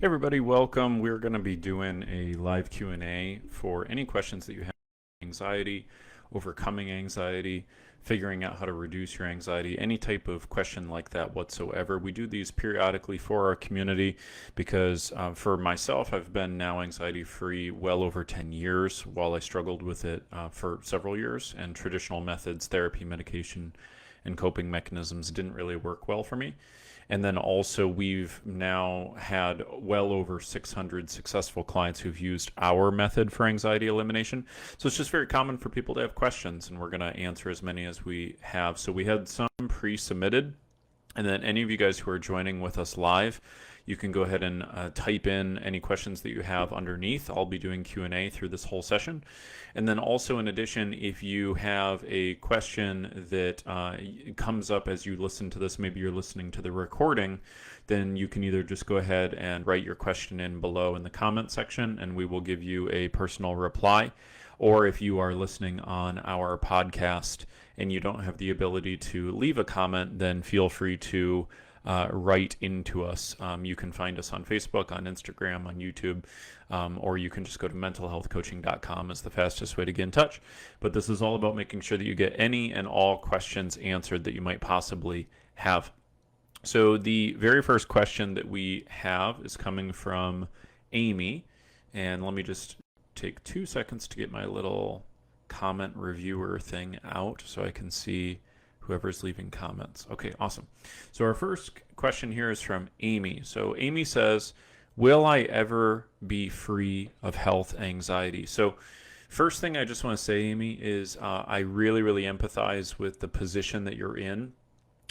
Hey everybody, welcome. We're going to be doing a live Q&A for any questions that you have on anxiety, overcoming anxiety, figuring out how to reduce your anxiety, any type of question like that whatsoever. We do these periodically for our community because for myself, I've been now anxiety free well over 10 years while I struggled with it for several years, and traditional methods, therapy, medication, and coping mechanisms didn't really work well for me. And then also, we've now had well over 600 successful clients who've used our method for anxiety elimination. So it's just very common for people to have questions, and we're going to answer as many as we have. So we had some pre-submitted, and then any of you guys who are joining with us live, you can go ahead and type in any questions that you have underneath. I'll be doing Q&A through this whole session. And then also, in addition, if you have a question that comes up as you listen to this, maybe you're listening to the recording, then you can either just go ahead and write your question in below in the comment section, and we will give you a personal reply. Or if you are listening on our podcast and you don't have the ability to leave a comment, then feel free to write into us. You can find us on Facebook, on Instagram, on YouTube, or you can just go to mentalhealthcoaching.com as the fastest way to get in touch. But this is all about making sure that you get any and all questions answered that you might possibly have. So the very first question that we have is coming from Amy, and let me just take 2 seconds to get my little comment reviewer thing out so I can see whoever's leaving comments. Okay, awesome. So our first question here is from Amy. So Amy says, will I ever be free of health anxiety? So first thing I just want to say, Amy, is I really, really empathize with the position that you're in.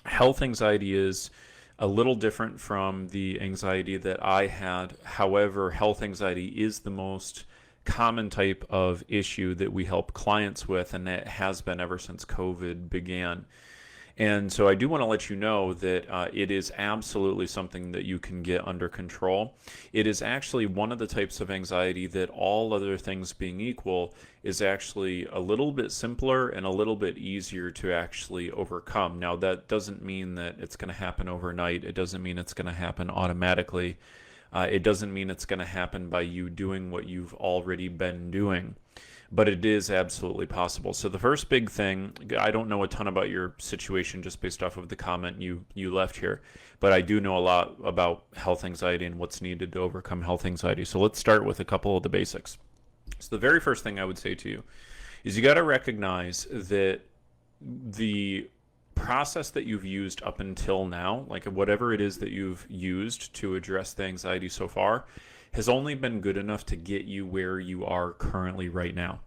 Health anxiety is a little different from the anxiety that I had. However, health anxiety is the most common type of issue that we help clients with, and that has been ever since COVID began. And so I do want to let you know that it is absolutely something that you can get under control. It is actually one of the types of anxiety that, all other things being equal, is actually a little bit simpler and a little bit easier to actually overcome. Now, that doesn't mean that it's going to happen overnight. It doesn't mean it's going to happen automatically. It doesn't mean it's going to happen by you doing what you've already been doing, but it is absolutely possible. So the first big thing, I don't know a ton about your situation just based off of the comment you left here, but I do know a lot about health anxiety and what's needed to overcome health anxiety. So let's start with a couple of the basics. So the very first thing I would say to you is you got to recognize that the process that you've used up until now, like whatever it is that you've used to address the anxiety so far, has only been good enough to get you where you are currently right now.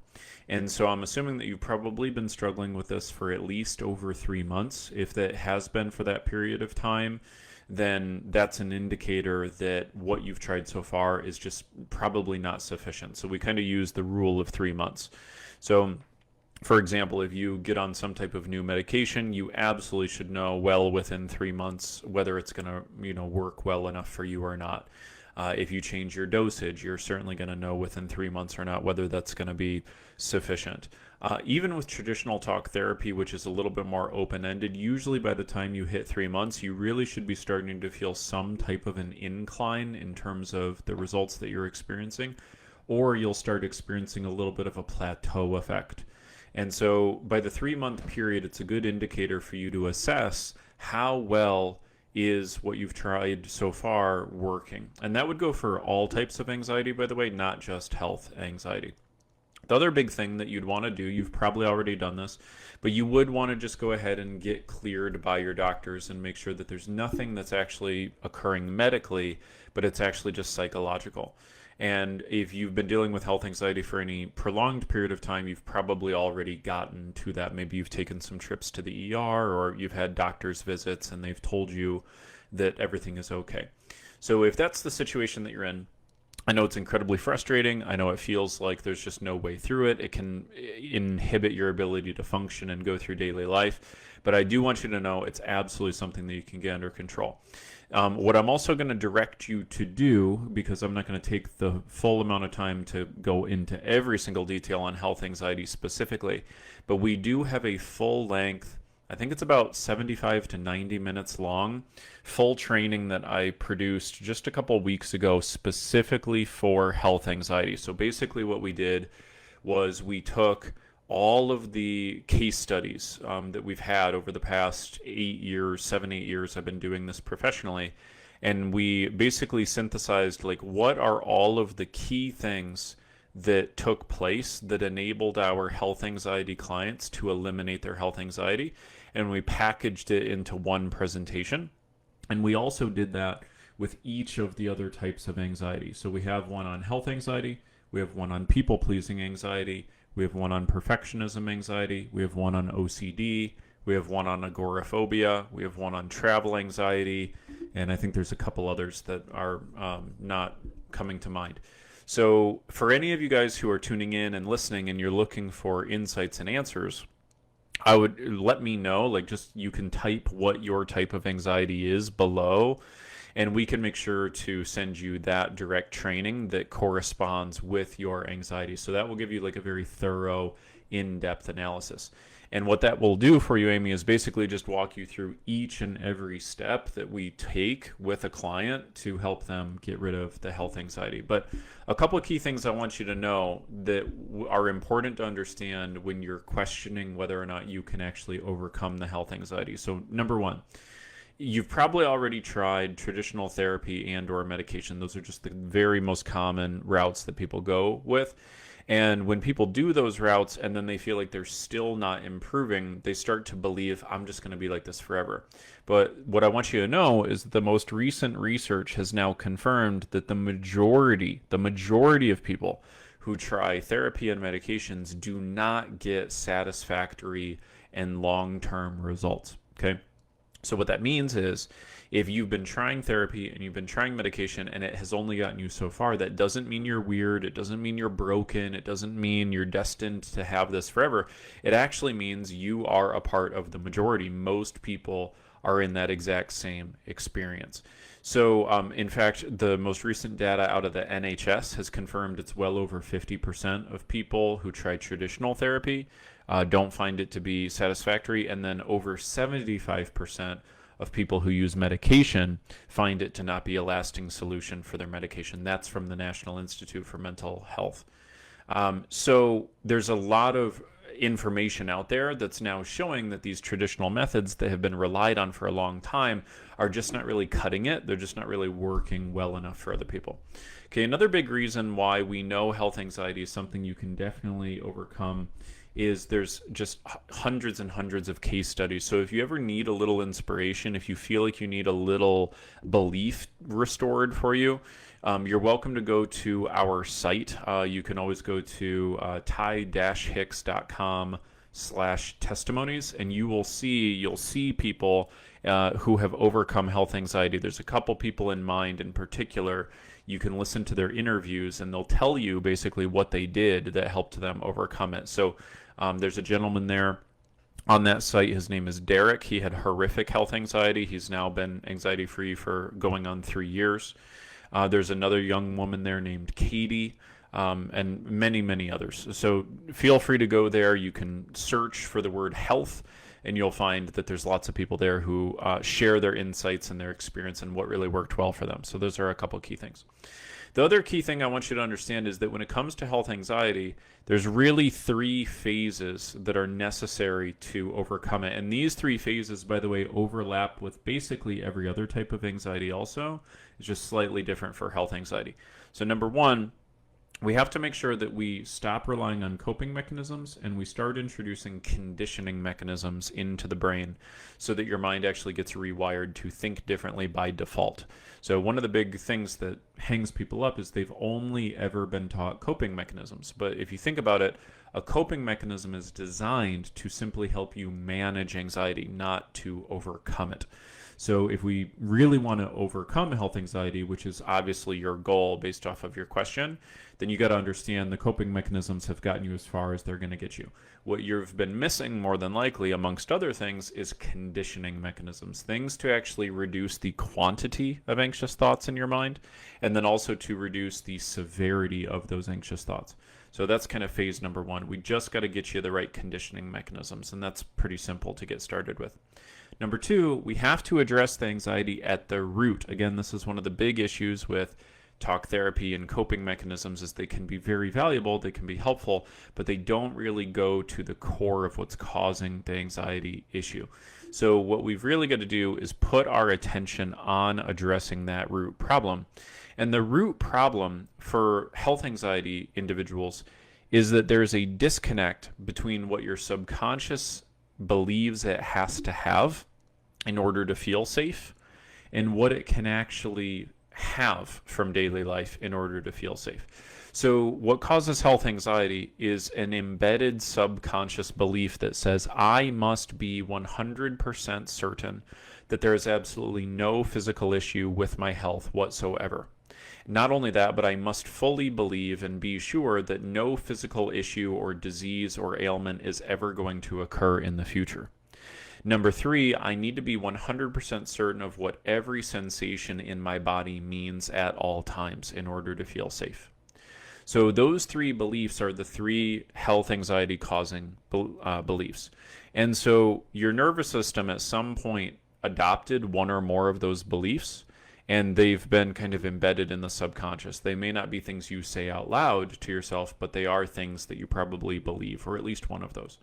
And so I'm assuming that you've probably been struggling with this for at least over 3 months. If that has been for that period of time, then that's an indicator that what you've tried so far is just probably not sufficient. So we kind of use the rule of 3 months. So for example, if you get on some type of new medication, you absolutely should know well within 3 months whether it's going to, work well enough for you or not. If you change your dosage, you're certainly going to know within 3 months or not whether that's going to be sufficient. Even with traditional talk therapy, which is a little bit more open-ended, usually by the time you hit 3 months, you really should be starting to feel some type of an incline in terms of the results that you're experiencing, or you'll start experiencing a little bit of a plateau effect. And so by the 3-month period, it's a good indicator for you to assess how well is what you've tried so far working. And that would go for all types of anxiety, by the way, not just health anxiety. The other big thing that you'd want to do, you've probably already done this, but you would want to just go ahead and get cleared by your doctors and make sure that there's nothing that's actually occurring medically, but it's actually just psychological. And if you've been dealing with health anxiety for any prolonged period of time, you've probably already gotten to that. Maybe you've taken some trips to the ER, or you've had doctor's visits and they've told you that everything is okay. So if that's the situation that you're in, I know it's incredibly frustrating. I know it feels like there's just no way through it. It can inhibit your ability to function and go through daily life. But I do want you to know it's absolutely something that you can get under control. What I'm also going to direct you to do, because I'm not going to take the full amount of time to go into every single detail on health anxiety specifically, but we do have a full-length I think it's about 75 to 90 minutes long, full training that I produced just a couple weeks ago specifically for health anxiety. So basically, what we did was we took all of the case studies that we've had over the past 8 years, 7, 8 years. I've been doing this professionally, and we basically synthesized like what are all of the key things that took place that enabled our health anxiety clients to eliminate their health anxiety, and we packaged it into one presentation. And we also did that with each of the other types of anxiety. So we have one on health anxiety, we have one on people pleasing anxiety, we have one on perfectionism anxiety, we have one on OCD, we have one on agoraphobia, we have one on travel anxiety, and I think there's a couple others that are not coming to mind. So for any of you guys who are tuning in and listening and you're looking for insights and answers, I would let me know, like just you can type what your type of anxiety is below, and we can make sure to send you that direct training that corresponds with your anxiety. So that will give you like a very thorough, in-depth analysis. And what that will do for you, Amy, is basically just walk you through each and every step that we take with a client to help them get rid of the health anxiety. But a couple of key things I want you to know that are important to understand when you're questioning whether or not you can actually overcome the health anxiety. So number one, you've probably already tried traditional therapy and or medication. Those are just the very most common routes that people go with. And when people do those routes and then they feel like they're still not improving, they start to believe, I'm just going to be like this forever. But what I want you to know is that the most recent research has now confirmed that the majority of people who try therapy and medications do not get satisfactory and long-term results. Okay? So what that means is if you've been trying therapy and you've been trying medication and it has only gotten you so far, that doesn't mean you're weird. It doesn't mean you're broken. It doesn't mean you're destined to have this forever. It actually means you are a part of the majority. Most people are in that exact same experience. So in fact, the most recent data out of the NHS has confirmed it's well over 50% of people who try traditional therapy don't find it to be satisfactory, and then over 75% of people who use medication find it to not be a lasting solution for their medication. That's from the National Institute for Mental Health. So there's a lot of information out there that's now showing that these traditional methods that have been relied on for a long time are just not really cutting it. They're just not really working well enough for other people. Okay, another big reason why we know health anxiety is something you can definitely overcome is there's just hundreds and hundreds of case studies. So if you ever need a little inspiration, if you feel like you need a little belief restored for you, you're welcome to go to our site. You can always go to ty-hicks.com/testimonies, and you'll see people who have overcome health anxiety. There's a couple people in mind in particular. You can listen to their interviews and they'll tell you basically what they did that helped them overcome it. So there's a gentleman there on that site. His name is Derek. He had horrific health anxiety. He's now been anxiety free for going on 3 years. There's another young woman there named Katie, and many, many others. So feel free to go there. You can search for the word health, and you'll find that there's lots of people there who share their insights and their experience and what really worked well for them. So those are a couple key things. The other key thing I want you to understand is that when it comes to health anxiety, there's really 3 phases that are necessary to overcome it. And these 3 phases, by the way, overlap with basically every other type of anxiety also. It's just slightly different for health anxiety. So number 1, we have to make sure that we stop relying on coping mechanisms and we start introducing conditioning mechanisms into the brain so that your mind actually gets rewired to think differently by default. So one of the big things that hangs people up is they've only ever been taught coping mechanisms. But if you think about it, a coping mechanism is designed to simply help you manage anxiety, not to overcome it. So if we really want to overcome health anxiety, which is obviously your goal based off of your question, then you got to understand the coping mechanisms have gotten you as far as they're going to get you. What you've been missing more than likely, amongst other things, is conditioning mechanisms, things to actually reduce the quantity of anxious thoughts in your mind, and then also to reduce the severity of those anxious thoughts. So that's kind of phase number one. We just got to get you the right conditioning mechanisms, and that's pretty simple to get started with. Number two, we have to address the anxiety at the root. Again, this is one of the big issues with talk therapy and coping mechanisms is they can be very valuable, they can be helpful, but they don't really go to the core of what's causing the anxiety issue. So what we've really got to do is put our attention on addressing that root problem. And the root problem for health anxiety individuals is that there's a disconnect between what your subconscious believes it has to have in order to feel safe and what it can actually have from daily life in order to feel safe. So what causes health anxiety is an embedded subconscious belief that says, I must be 100% certain that there is absolutely no physical issue with my health whatsoever. Not only that, but I must fully believe and be sure that no physical issue or disease or ailment is ever going to occur in the future. Number three, I need to be 100% certain of what every sensation in my body means at all times in order to feel safe. So those three beliefs are the three health anxiety causing beliefs. And so your nervous system at some point adopted one or more of those beliefs, and they've been kind of embedded in the subconscious. They may not be things you say out loud to yourself, but they are things that you probably believe, or at least one of those.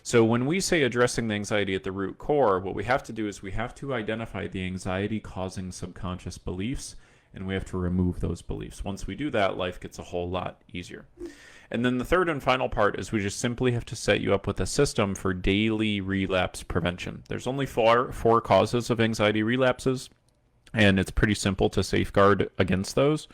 So when we say addressing the anxiety at the root core, what we have to do is we have to identify the anxiety causing subconscious beliefs, and we have to remove those beliefs. Once we do that, life gets a whole lot easier. And then the third and final part is we just simply have to set you up with a system for daily relapse prevention. There's only four causes of anxiety relapses, and it's pretty simple to safeguard against those.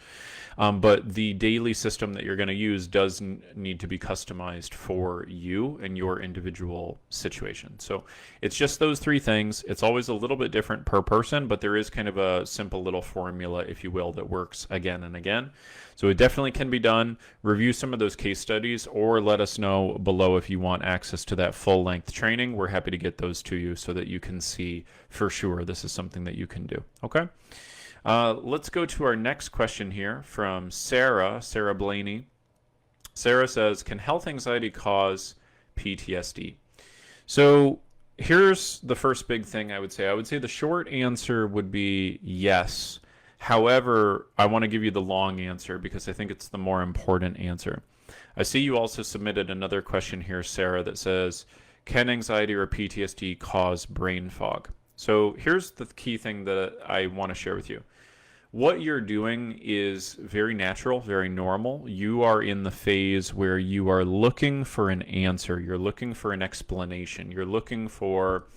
But the daily system that you're going to use does need to be customized for you and your individual situation. So it's just those three things. It's always a little bit different per person, but there is kind of a simple little formula, if you will, that works again and again. So it definitely can be done. Review some of those case studies or let us know below if you want access to that full-length training. We're happy to get those to you so that you can see for sure this is something that you can do. Okay? Let's go to our next question here from Sarah Blaney. Sarah says, can health anxiety cause PTSD? So here's the first big thing I would say. I would say the short answer would be yes. However, I want to give you the long answer because I think it's the more important answer. I see you also submitted another question here, Sarah, that says, can anxiety or PTSD cause brain fog? So here's the key thing that I want to share with you. What you're doing is very natural, very normal. You are in the phase where you are looking for an answer. You're looking for an explanation. You're looking for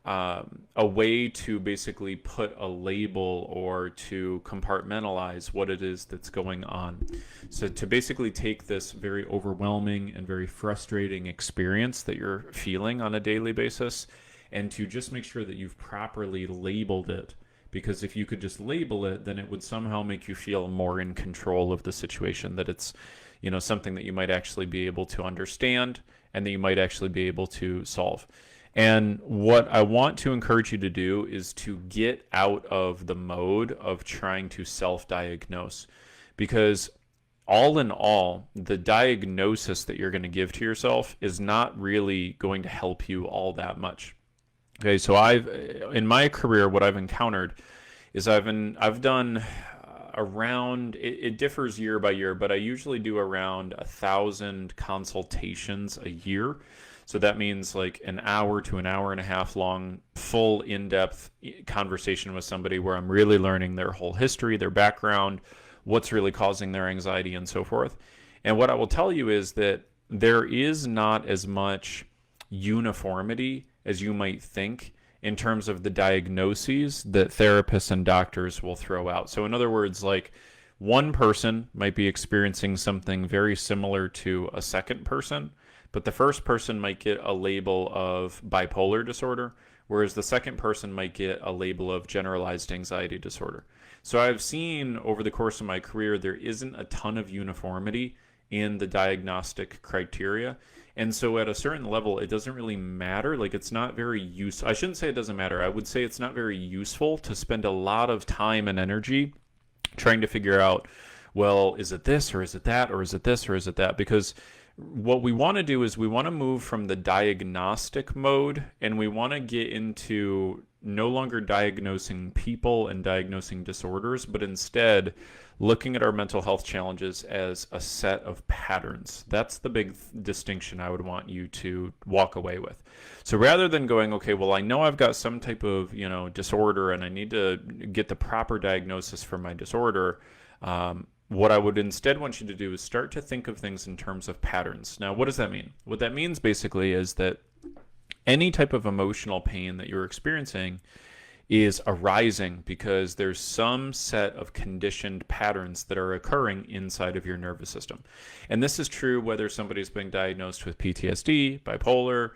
a way to basically put a label or to compartmentalize what it is that's going on. So to basically take this very overwhelming and very frustrating experience that you're feeling on a daily basis and to just make sure that you've properly labeled it. Because if you could just label it, then it would somehow make you feel more in control of the situation, that it's, you know, something that you might actually be able to understand and that you might actually be able to solve. And what I want to encourage you to do is to get out of the mode of trying to self-diagnose. Because all in all, the diagnosis that you're going to give to yourself is not really going to help you all that much. Okay, so in my career, what I've encountered is I've done around, it differs year by year, but I usually do around 1,000 consultations a year. So that means like an hour to an hour and a half long, full in-depth conversation with somebody where I'm really learning their whole history, their background, what's really causing their anxiety and so forth. And what I will tell you is that there is not as much uniformity as you might think in terms of the diagnoses that therapists and doctors will throw out. So in other words, like one person might be experiencing something very similar to a second person, but the first person might get a label of bipolar disorder, whereas the second person might get a label of generalized anxiety disorder. So I've seen over the course of my career, there isn't a ton of uniformity in the diagnostic criteria. And so at a certain level, it doesn't really matter. Like it's not very useful. I shouldn't say it doesn't matter. I would say it's not very useful to spend a lot of time and energy trying to figure out well, is it this or is it that or is it this or is it that? Because what we want to do is we want to move from the diagnostic mode and we want to get into no longer diagnosing people and diagnosing disorders, but instead looking at our mental health challenges as a set of patterns. That's the big distinction I would want you to walk away with. So rather than going, okay, well, I know I've got some type of, disorder and I need to get the proper diagnosis for my disorder, what I would instead want you to do is start to think of things in terms of patterns. Now, what does that mean? What that means basically is that any type of emotional pain that you're experiencing is arising because there's some set of conditioned patterns that are occurring inside of your nervous system. And this is true whether somebody's being diagnosed with PTSD, bipolar,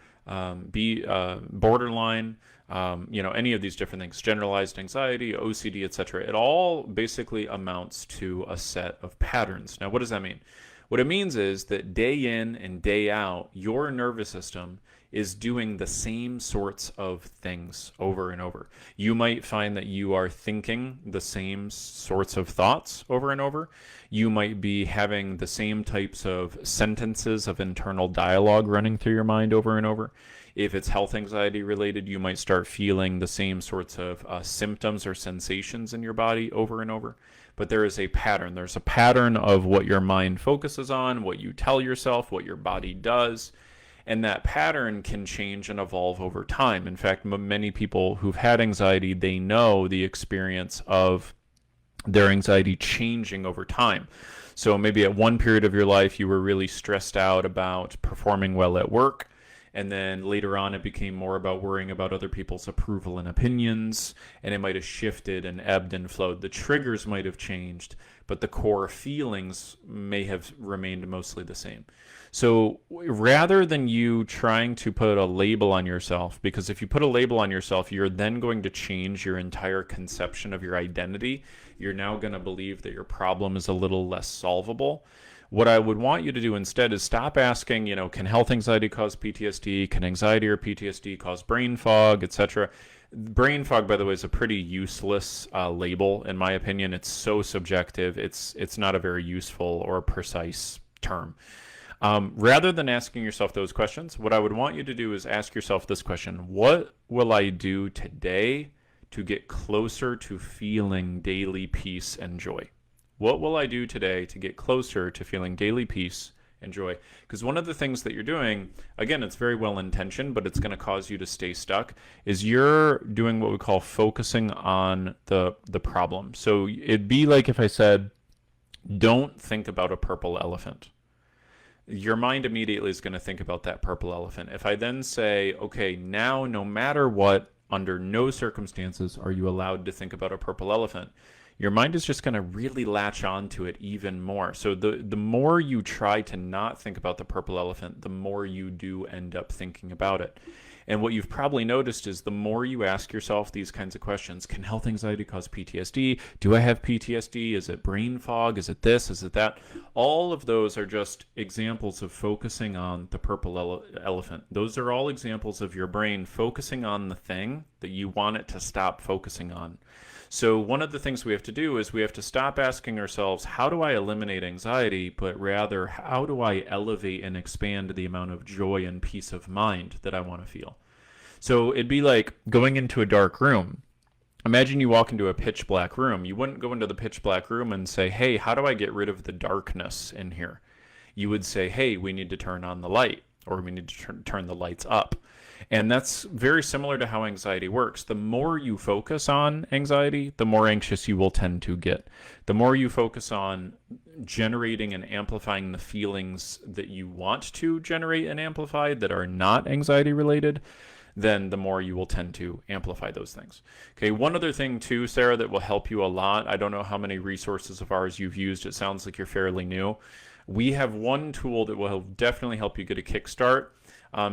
borderline, any of these different things, generalized anxiety, OCD, etc. It all basically amounts to a set of patterns. Now, what does that mean? What it means is that day in and day out, your nervous system is doing the same sorts of things over and over. You might find that you are thinking the same sorts of thoughts over and over. You might be having the same types of sentences of internal dialogue running through your mind over and over. If it's health anxiety related, you might start feeling the same sorts of symptoms or sensations in your body over and over. But there is a pattern. There's a pattern of what your mind focuses on, what you tell yourself, what your body does. And that pattern can change and evolve over time. In fact, many people who've had anxiety, they know the experience of their anxiety changing over time. So maybe at one period of your life, you were really stressed out about performing well at work. And then later on, it became more about worrying about other people's approval and opinions. And it might have shifted and ebbed and flowed. The triggers might have changed, but the core feelings may have remained mostly the same. So rather than you trying to put a label on yourself, because if you put a label on yourself, you're then going to change your entire conception of your identity. You're now going to believe that your problem is a little less solvable. What I would want you to do instead is stop asking, can health anxiety cause PTSD? Can anxiety or PTSD cause brain fog, etc.? Brain fog, by the way, is a pretty useless label, in my opinion. It's so subjective. It's not a very useful or precise term. Rather than asking yourself those questions, what I would want you to do is ask yourself this question: what will I do today to get closer to feeling daily peace and joy? What will I do today to get closer to feeling daily peace and joy? Because one of the things that you're doing, again, it's very well intentioned, but it's going to cause you to stay stuck, is you're doing what we call focusing on the problem. So it'd be like if I said, don't think about a purple elephant. Your mind immediately is going to think about that purple elephant. If I then say, okay, now no matter what, under no circumstances are you allowed to think about a purple elephant, your mind is just going to really latch on to it even more. So the more you try to not think about the purple elephant, the more you do end up thinking about it. And what you've probably noticed is the more you ask yourself these kinds of questions: can health anxiety cause PTSD? Do I have PTSD? Is it brain fog? Is it this? Is it that? All of those are just examples of focusing on the purple elephant. Those are all examples of your brain focusing on the thing that you want it to stop focusing on. So one of the things we have to do is we have to stop asking ourselves, how do I eliminate anxiety? But rather, how do I elevate and expand the amount of joy and peace of mind that I want to feel? So it'd be like going into a dark room. Imagine you walk into a pitch black room. You wouldn't go into the pitch black room and say, hey, how do I get rid of the darkness in here? You would say, hey, we need to turn on the light, or we need to turn the lights up. And that's very similar to how anxiety works. The more you focus on anxiety, the more anxious you will tend to get. The more you focus on generating and amplifying the feelings that you want to generate and amplify that are not anxiety related, then the more you will tend to amplify those things. Okay, one other thing too, Sarah, that will help you a lot. I don't know how many resources of ours you've used. It sounds like you're fairly new. We have one tool that will definitely help you get a kickstart.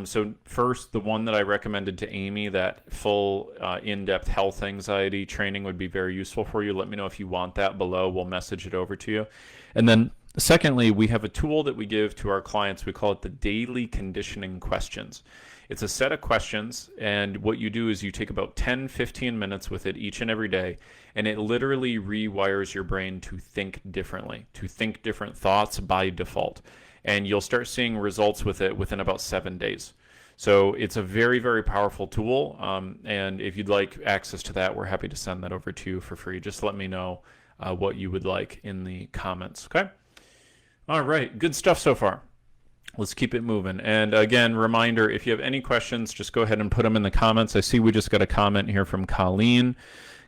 So first, the one that I recommended to Amy, that full in-depth health anxiety training, would be very useful for you. Let me know if you want that below. We'll message it over to you. And then Secondly, we have a tool that we give to our clients. We call it the daily conditioning questions. It's a set of questions, and what you do is you take about 10, 15 minutes with it each and every day, and it literally rewires your brain to think differently, to think different thoughts by default. And you'll start seeing results with it within about 7 days. So it's a very, very powerful tool. And if you'd like access to that, we're happy to send that over to you for free. Just let me know what you would like in the comments. Okay? All right. Good stuff so far. Let's keep it moving. And again, reminder, if you have any questions, just go ahead and put them in the comments. I see we just got a comment here from Colleen.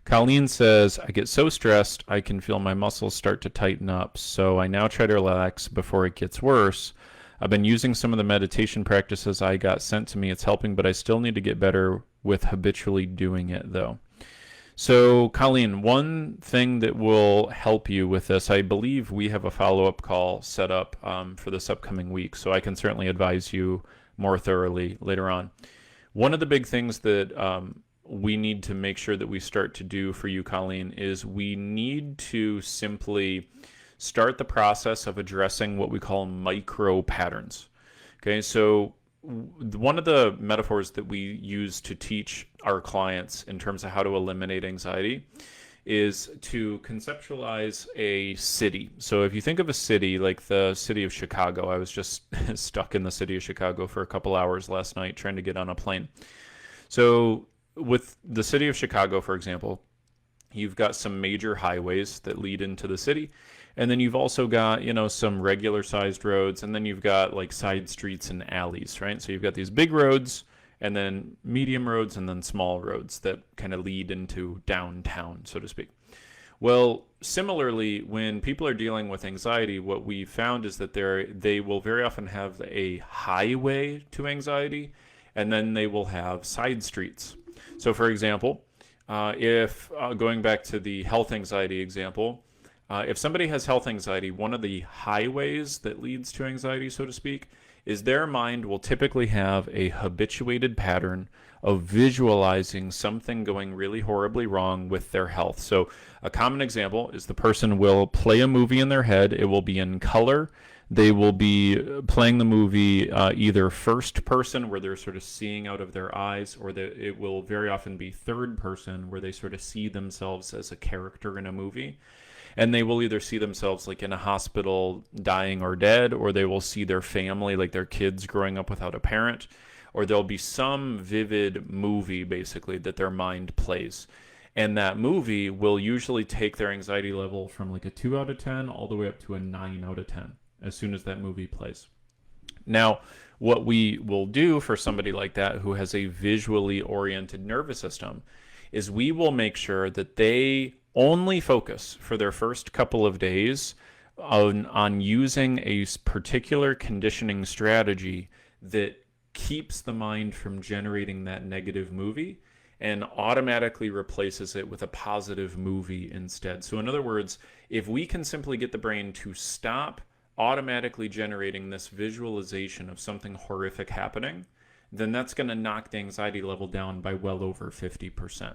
Colleen says, I get so stressed, I can feel my muscles start to tighten up. So I now try to relax before it gets worse. I've been using some of the meditation practices I got sent to me. It's helping, but I still need to get better with habitually doing it, though. So, Colleen, one thing that will help you with this, I believe we have a follow-up call set up for this upcoming week, so I can certainly advise you more thoroughly later on. One of the big things that we need to make sure that we start to do for you, Colleen, is we need to simply start the process of addressing what we call micro patterns. Okay, so one of the metaphors that we use to teach our clients in terms of how to eliminate anxiety is to conceptualize a city. So if you think of a city like the city of Chicago, I was just stuck in the city of Chicago for a couple hours last night trying to get on a plane. So with the city of Chicago, for example, you've got some major highways that lead into the city. And then you've also got, some regular sized roads, and then you've got like side streets and alleys, right? So you've got these big roads, and then medium roads, and then small roads that kind of lead into downtown, so to speak. Well, similarly, when people are dealing with anxiety, what we found is that they will very often have a highway to anxiety, and then they will have side streets. So for example, if going back to the health anxiety example, if somebody has health anxiety, one of the highways that leads to anxiety, so to speak, is their mind will typically have a habituated pattern of visualizing something going really horribly wrong with their health. So a common example is the person will play a movie in their head. It will be in color. They will be playing the movie either first person, where they're sort of seeing out of their eyes, or it will very often be third person, where they sort of see themselves as a character in a movie. And they will either see themselves like in a hospital dying or dead, or they will see their family, like their kids growing up without a parent, or there'll be some vivid movie basically that their mind plays. And that movie will usually take their anxiety level from like a 2 out of 10 all the way up to a 9 out of 10 as soon as that movie plays. Now, what we will do for somebody like that who has a visually oriented nervous system is we will make sure that they only focus for their first couple of days on using a particular conditioning strategy that keeps the mind from generating that negative movie and automatically replaces it with a positive movie instead. So in other words, if we can simply get the brain to stop automatically generating this visualization of something horrific happening, then that's going to knock the anxiety level down by well over 50%.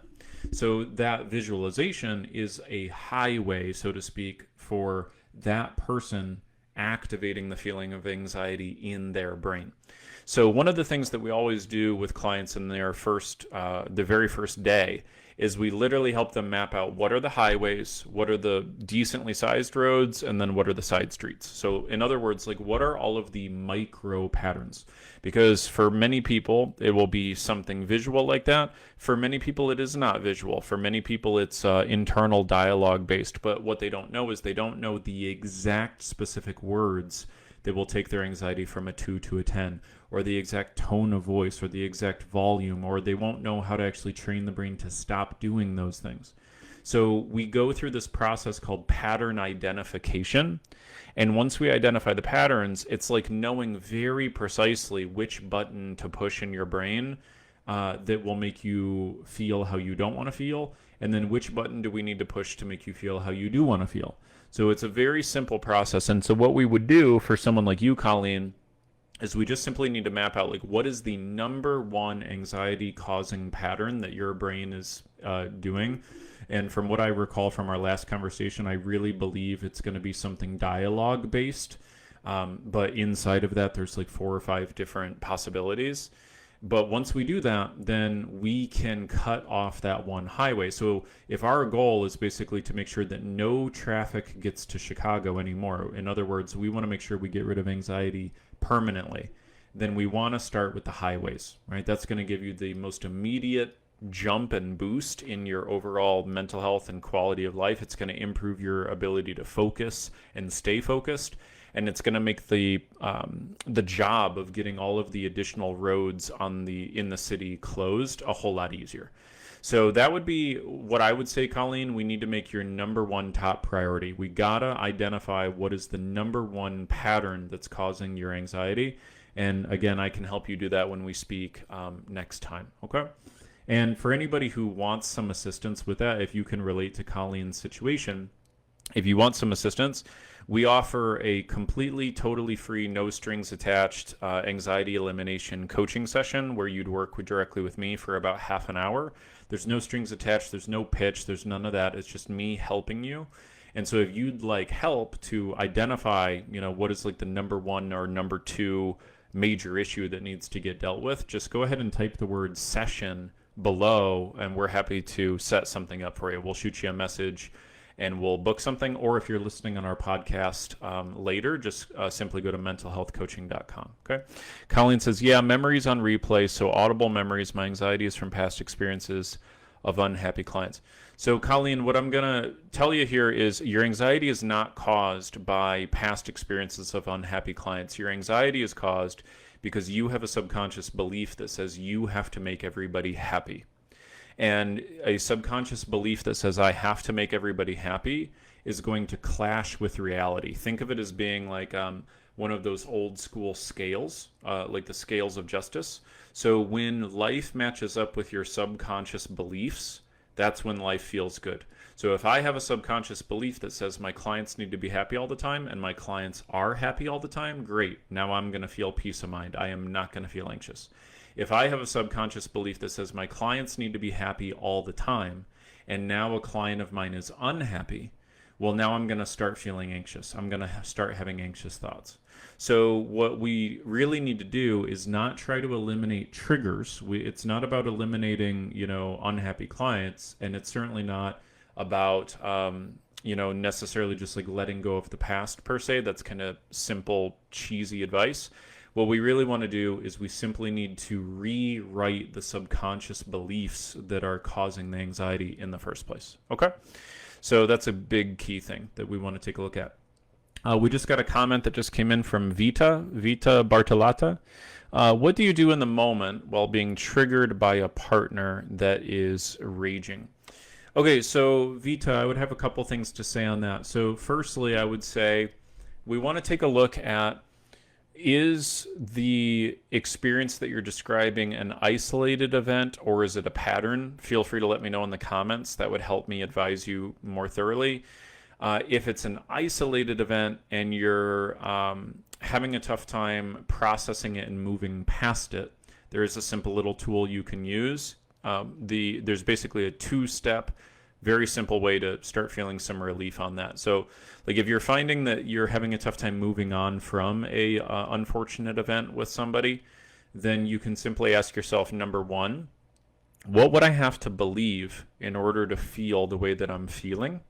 So that visualization is a highway, so to speak, for that person activating the feeling of anxiety in their brain. So one of the things that we always do with clients in their the very first day is we literally help them map out what are the highways, what are the decently sized roads, and then what are the side streets. So in other words, like what are all of the micro patterns? Because for many people, it will be something visual like that. For many people, it is not visual. For many people, it's internal dialogue based. But what they don't know is they don't know the exact specific words that will take their anxiety from a 2 to a 10, or the exact tone of voice, or the exact volume, or they won't know how to actually train the brain to stop doing those things. So we go through this process called pattern identification. And once we identify the patterns, it's like knowing very precisely which button to push in your brain that will make you feel how you don't want to feel, and then which button do we need to push to make you feel how you do want to feel. So it's a very simple process. And so what we would do for someone like you, Colleen, is we just simply need to map out like what is the number one anxiety causing pattern that your brain is doing. And from what I recall from our last conversation, I really believe it's going to be something dialogue based. But inside of that, there's like 4 or 5 different possibilities. But once we do that, then we can cut off that one highway. So if our goal is basically to make sure that no traffic gets to Chicago anymore, in other words, we want to make sure we get rid of anxiety permanently, then we want to start with the highways, right? That's going to give you the most immediate jump and boost in your overall mental health and quality of life. It's going to improve your ability to focus and stay focused. And it's going to make the job of getting all of the additional roads in the city closed a whole lot easier. So that would be what I would say, Colleen. We need to make your number one top priority. We gotta identify what is the number one pattern that's causing your anxiety. And again, I can help you do that when we speak next time. Okay. And for anybody who wants some assistance with that, if you can relate to Colleen's situation, if you want some assistance, we offer a completely, totally free, no strings attached anxiety elimination coaching session where you'd work directly with me for about half an hour. There's no strings attached. There's no pitch. There's none of that. It's just me helping you. And so if you'd like help to identify, what is like the number one or number two major issue that needs to get dealt with, just go ahead and type the word session below, and we're happy to set something up for you. We'll shoot you a message and we'll book something. Or if you're listening on our podcast later, just simply go to mentalhealthcoaching.com. Okay. Colleen says, yeah, memories on replay. So audible memories. My anxiety is from past experiences of unhappy clients. So Colleen, what I'm going to tell you here is your anxiety is not caused by past experiences of unhappy clients. Your anxiety is caused because you have a subconscious belief that says you have to make everybody happy. And a subconscious belief that says I have to make everybody happy is going to clash with reality. Think of it as being like one of those old school scales, like the scales of justice. So when life matches up with your subconscious beliefs, that's when life feels good. So if I have a subconscious belief that says my clients need to be happy all the time and my clients are happy all the time, great. Now I'm going to feel peace of mind. I am not going to feel anxious. If I have a subconscious belief that says my clients need to be happy all the time, and now a client of mine is unhappy, well, now I'm going to start feeling anxious. I'm going to start having anxious thoughts. So what we really need to do is not try to eliminate triggers. It's not about eliminating, unhappy clients, and it's certainly not about, necessarily just like letting go of the past per se. That's kind of simple, cheesy advice. What we really want to do is we simply need to rewrite the subconscious beliefs that are causing the anxiety in the first place. Okay? So that's a big key thing that we want to take a look at. We just got a comment that just came in from Vita Bartolata. What do you do in the moment while being triggered by a partner that is raging? Okay, so Vita, I would have a couple things to say on that. So firstly, I would say we want to take a look at, is the experience that you're describing an isolated event or is it a pattern? Feel free to let me know in the comments. That would help me advise you more thoroughly. If it's an isolated event and you're having a tough time processing it and moving past it, there is a simple little tool you can use. There's basically a 2-step, very simple way to start feeling some relief on that. So like if you're finding that you're having a tough time moving on from a unfortunate event with somebody, then you can simply ask yourself, number one, what would I have to believe in order to feel the way that I'm feeling?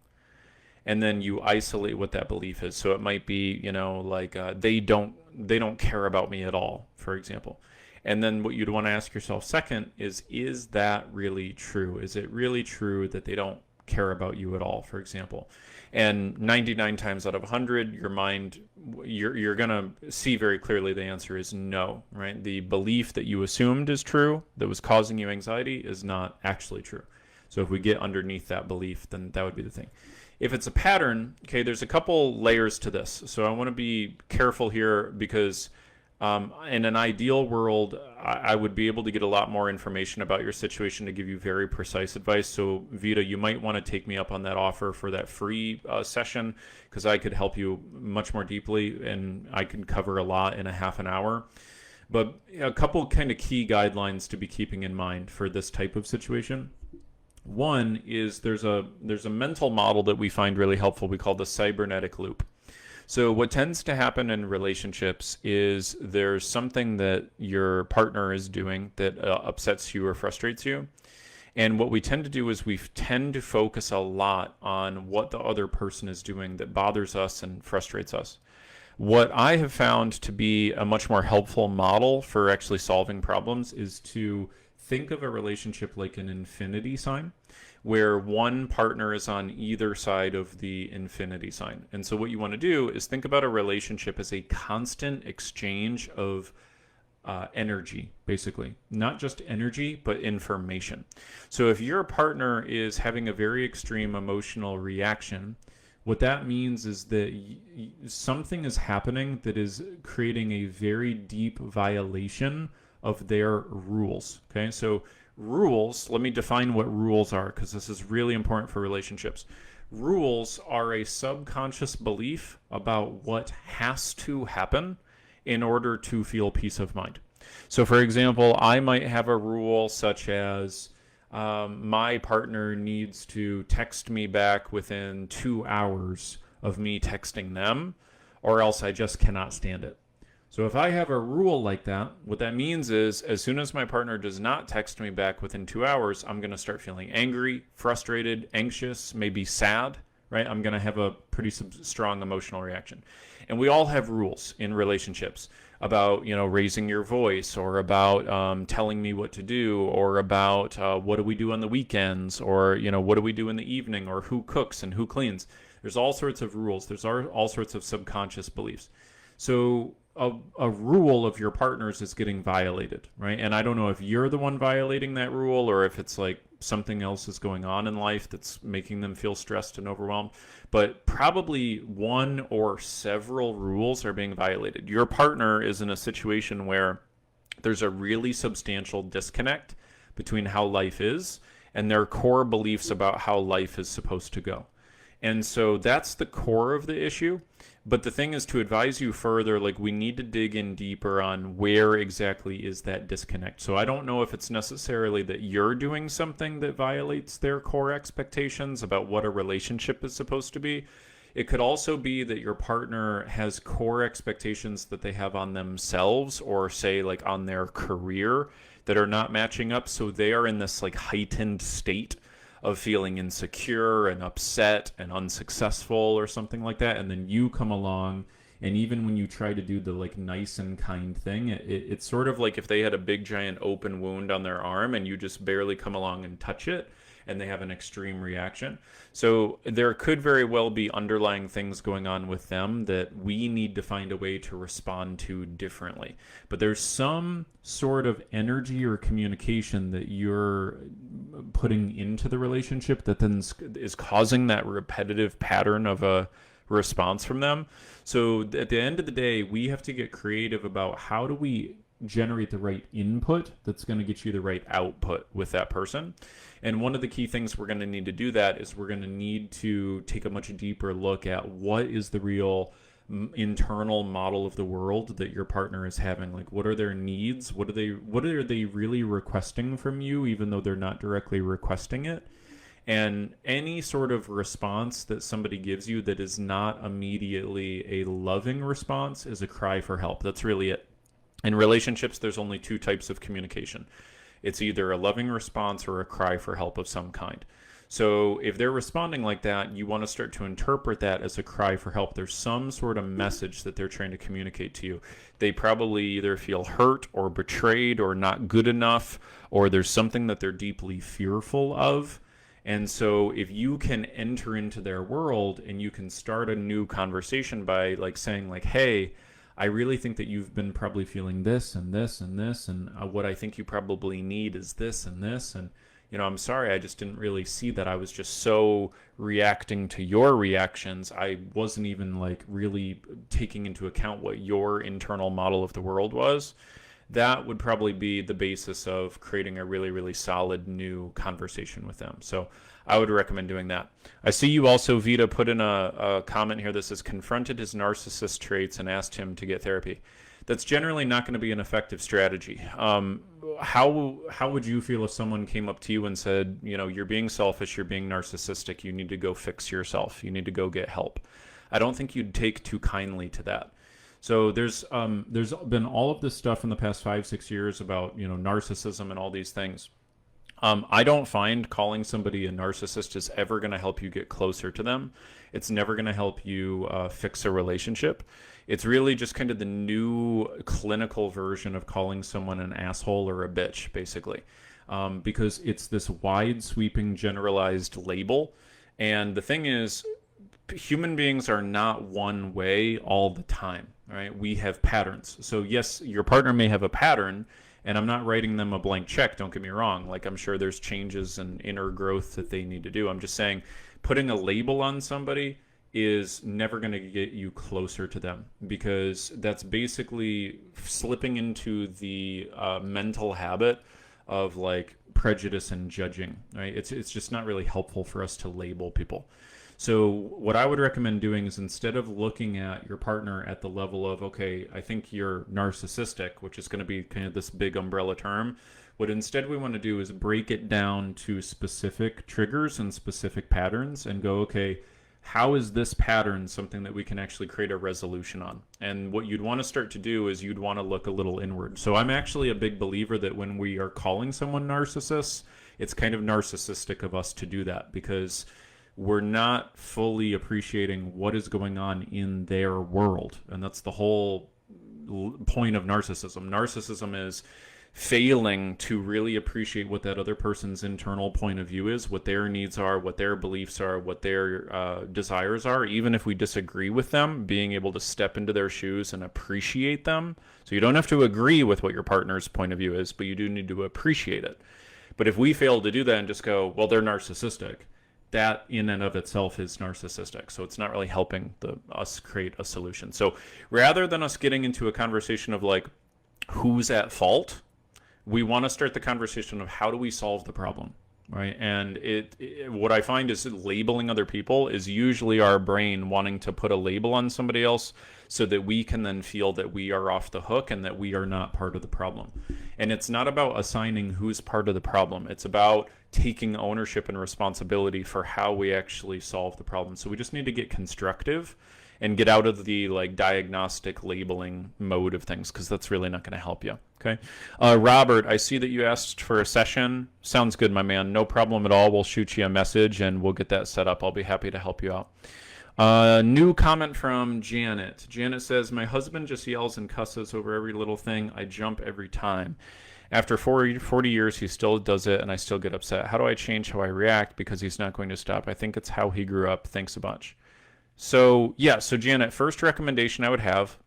And then you isolate what that belief is. So it might be, they don't care about me at all, for example. And then what you'd want to ask yourself second is that really true? Is it really true that they don't care about you at all, for example? And 99 times out of 100, your mind, you're going to see very clearly the answer is no, right? The belief that you assumed is true, that was causing you anxiety, is not actually true. So if we get underneath that belief, then that would be the thing. If it's a pattern, okay, there's a couple layers to this. So I want to be careful here because In an ideal world, I would be able to get a lot more information about your situation to give you very precise advice. So, Vita, you might want to take me up on that offer for that free session, because I could help you much more deeply and I can cover a lot in a half an hour. But a couple kind of key guidelines to be keeping in mind for this type of situation. One is there's a mental model that we find really helpful. We call the cybernetic loop. So what tends to happen in relationships is there's something that your partner is doing that upsets you or frustrates you. And what we tend to do is we tend to focus a lot on what the other person is doing that bothers us and frustrates us. What I have found to be a much more helpful model for actually solving problems is to think of a relationship like an infinity sign, where one partner is on either side of the infinity sign. And so what you want to do is think about a relationship as a constant exchange of energy, basically. Not just energy, but information. So if your partner is having a very extreme emotional reaction, what that means is that something is happening that is creating a very deep violation of their rules. Okay, so rules, let me define what rules are, because this is really important for relationships. Rules are a subconscious belief about what has to happen in order to feel peace of mind. So, for example, I might have a rule such as my partner needs to text me back within 2 hours of me texting them, or else I just cannot stand it. So if I have a rule like that, what that means is as soon as my partner does not text me back within 2 hours, I'm going to start feeling angry, frustrated, anxious, maybe sad, right? I'm going to have a pretty strong emotional reaction. And we all have rules in relationships about, raising your voice, or about telling me what to do, or about what do we do on the weekends, or, what do we do in the evening, or who cooks and who cleans. There's all sorts of rules. There's all sorts of subconscious beliefs. So a rule of your partner's is getting violated, right? And I don't know if you're the one violating that rule, or if it's like something else is going on in life that's making them feel stressed and overwhelmed. But probably one or several rules are being violated. Your partner is in a situation where there's a really substantial disconnect between how life is and their core beliefs about how life is supposed to go. And so that's the core of the issue. But the thing is, to advise you further, like, we need to dig in deeper on where exactly is that disconnect. So I don't know if it's necessarily that you're doing something that violates their core expectations about what a relationship is supposed to be. It could also be that your partner has core expectations that they have on themselves, or say like on their career, that are not matching up. So they are in this like heightened state of feeling insecure and upset and unsuccessful or something like that. And then you come along, and even when you try to do the like nice and kind thing, it's sort of like if they had a big giant open wound on their arm and you just barely come along and touch it, and they have an extreme reaction. So there could very well be underlying things going on with them that we need to find a way to respond to differently. But there's some sort of energy or communication that you're putting into the relationship that then is causing that repetitive pattern of a response from them. So at the end of the day, we have to get creative about how do we generate the right input that's going to get you the right output with that person. And one of the key things we're going to need to do that is we're going to need to take a much deeper look at what is the real internal model of the world that your partner is having. Like, what are their needs? What are they really requesting from you, even though they're not directly requesting it? And any sort of response that somebody gives you that is not immediately a loving response is a cry for help. That's really it. In relationships, there's only two types of communication. It's either a loving response or a cry for help of some kind. So if they're responding like that, you want to start to interpret that as a cry for help. There's some sort of message that they're trying to communicate to you. They probably either feel hurt or betrayed or not good enough, or there's something that they're deeply fearful of. And so if you can enter into their world and you can start a new conversation by like saying like, hey, I really think that you've been probably feeling this and this and this, and what I think you probably need is this and this, and I'm sorry, I just didn't really see that. I was just so reacting to your reactions. I wasn't even like really taking into account what your internal model of the world was. That would probably be the basis of creating a really, really solid new conversation with them. So I would recommend doing that. I see you also, Vita, put in a comment here that says confronted his narcissist traits and asked him to get therapy. That's generally not going to be an effective strategy. How would you feel if someone came up to you and said, you're being selfish, you're being narcissistic, you need to go fix yourself, you need to go get help? I don't think you'd take too kindly to that. So there's been all of this stuff in the past 5-6 years about narcissism and all these things. I don't find calling somebody a narcissist is ever going to help you get closer to them. It's never going to help you fix a relationship. It's really just kind of the new clinical version of calling someone an asshole or a bitch, basically, because it's this wide sweeping generalized label. And the thing is, human beings are not one way all the time, right? We have patterns. So yes, your partner may have a pattern, and I'm not writing them a blank check, don't get me wrong. Like, I'm sure there's changes and inner growth that they need to do. I'm just saying putting a label on somebody is never going to get you closer to them, because that's basically slipping into the mental habit of like prejudice and judging, right? It's just not really helpful for us to label people. So what I would recommend doing is, instead of looking at your partner at the level of, okay, I think you're narcissistic, which is going to be kind of this big umbrella term, what instead we want to do is break it down to specific triggers and specific patterns and go, okay, how is this pattern something that we can actually create a resolution on? And what you'd want to start to do is you'd want to look a little inward. So I'm actually a big believer that when we are calling someone narcissists, it's kind of narcissistic of us to do that, because we're not fully appreciating what is going on in their world. And that's the whole point of narcissism. Narcissism is failing to really appreciate what that other person's internal point of view is, what their needs are, what their beliefs are, what their desires are. Even if we disagree with them, being able to step into their shoes and appreciate them. So you don't have to agree with what your partner's point of view is, but you do need to appreciate it. But if we fail to do that and just go, well, they're narcissistic, that in and of itself is narcissistic. So it's not really helping us create a solution. So rather than us getting into a conversation of like, who's at fault, we want to start the conversation of how do we solve the problem, right? And what I find is labeling other people is usually our brain wanting to put a label on somebody else so that we can then feel that we are off the hook and that we are not part of the problem. And it's not about assigning who's part of the problem. It's about taking ownership and responsibility for how we actually solve the problem. So we just need to get constructive and get out of the like diagnostic labeling mode of things, because that's really not going to help you. Okay. Robert, I see that you asked for a session. Sounds good, my man. No problem at all. We'll shoot you a message and we'll get that set up. I'll be happy to help you out. New comment from Janet. Janet says, my husband just yells and cusses over every little thing. I jump every time. After 40 years, he still does it, and I still get upset. How do I change how I react? Because he's not going to stop. I think it's how he grew up. Thanks a bunch. So Janet, first recommendation I would have,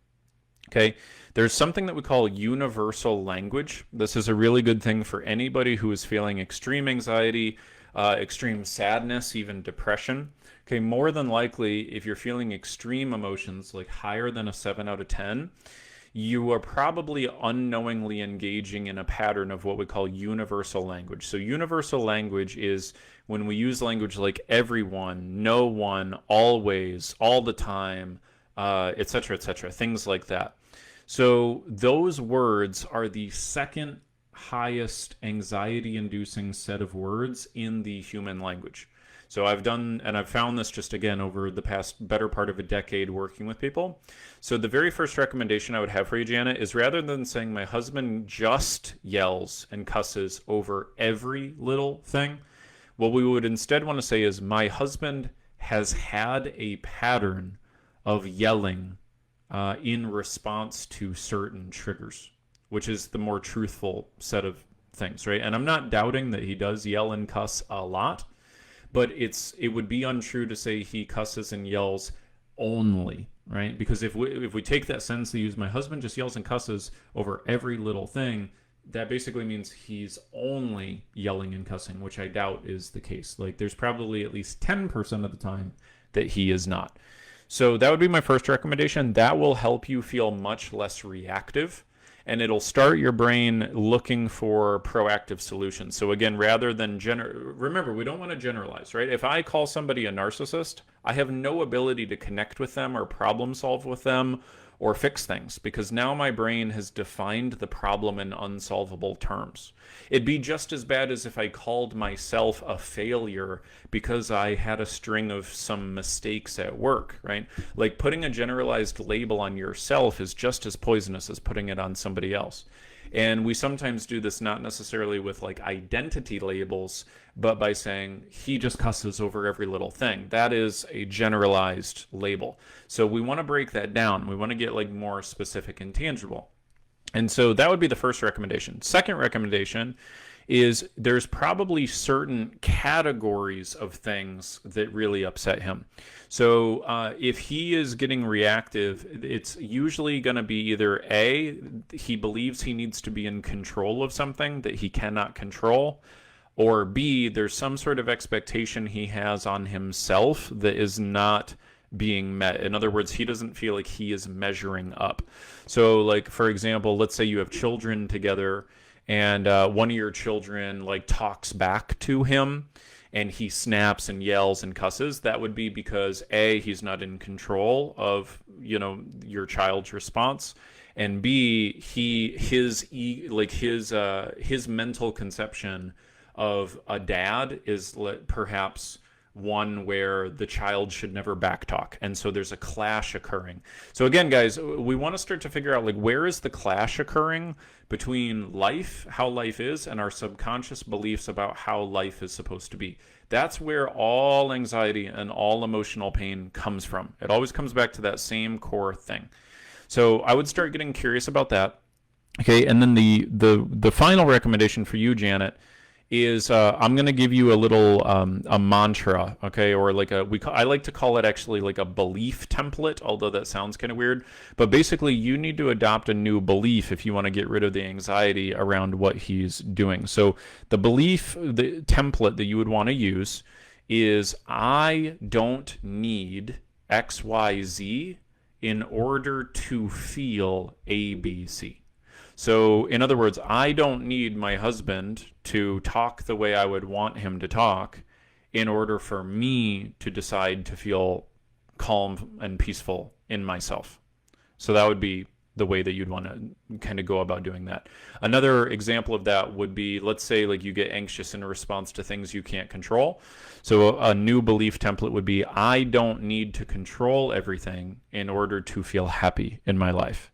okay, there's something that we call universal language. This is a really good thing for anybody who is feeling extreme anxiety, extreme sadness, even depression. Okay, more than likely, if you're feeling extreme emotions, like higher than a 7 out of 10, you are probably unknowingly engaging in a pattern of what we call universal language. So universal language is when we use language like everyone, no one, always, all the time, etc., things like that. So those words are the second highest anxiety-inducing set of words in the human language. So I've found this just again over the past better part of a decade working with people. So the very first recommendation I would have for you, Janet, is rather than saying my husband just yells and cusses over every little thing, what we would instead want to say is my husband has had a pattern of yelling in response to certain triggers, which is the more truthful set of things, right? And I'm not doubting that he does yell and cuss a lot, but it would be untrue to say he cusses and yells only, right? Because if we take that sentence to use my husband just yells and cusses over every little thing, that basically means he's only yelling and cussing, which I doubt is the case. Like there's probably at least 10% of the time that he is not. So that would be my first recommendation. That will help you feel much less reactive, and it'll start your brain looking for proactive solutions. So again, rather than remember, we don't want to generalize, right? If I call somebody a narcissist, I have no ability to connect with them or problem solve with them or fix things, because now my brain has defined the problem in unsolvable terms. It'd be just as bad as if I called myself a failure because I had a string of some mistakes at work, right? Like putting a generalized label on yourself is just as poisonous as putting it on somebody else. And we sometimes do this not necessarily with like identity labels, but by saying he just cusses over every little thing. That is a generalized label. So we want to break that down. We want to get like more specific and tangible. And so that would be the first recommendation. Second recommendation is there's probably certain categories of things that really upset him. So if he is getting reactive, it's usually going to be either A, he believes he needs to be in control of something that he cannot control, or B, there's some sort of expectation he has on himself that is not being met. In other words, he doesn't feel like he is measuring up. So like, for example, let's say you have children together, and one of your children like talks back to him and he snaps and yells and cusses. That would be because A, he's not in control of, you know, your child's response, and B, his mental conception of a dad is perhaps one where the child should never backtalk, and so there's a clash occurring. So again, guys, we want to start to figure out like where is the clash occurring between life, how life is, and our subconscious beliefs about how life is supposed to be. That's where all anxiety and all emotional pain comes from. It always comes back to that same core thing. So I would start getting curious about that. Okay, and then the final recommendation for you, Janet, is I'm going to give you a little a mantra, okay, or like I like to call it actually like a belief template, although that sounds kind of weird. But basically, you need to adopt a new belief if you want to get rid of the anxiety around what he's doing. So the belief, the template that you would want to use is I don't need XYZ in order to feel ABC. So, in other words, I don't need my husband to talk the way I would want him to talk in order for me to decide to feel calm and peaceful in myself. So that would be the way that you'd want to kind of go about doing that. Another example of that would be, let's say like you get anxious in response to things you can't control. So a new belief template would be, I don't need to control everything in order to feel happy in my life.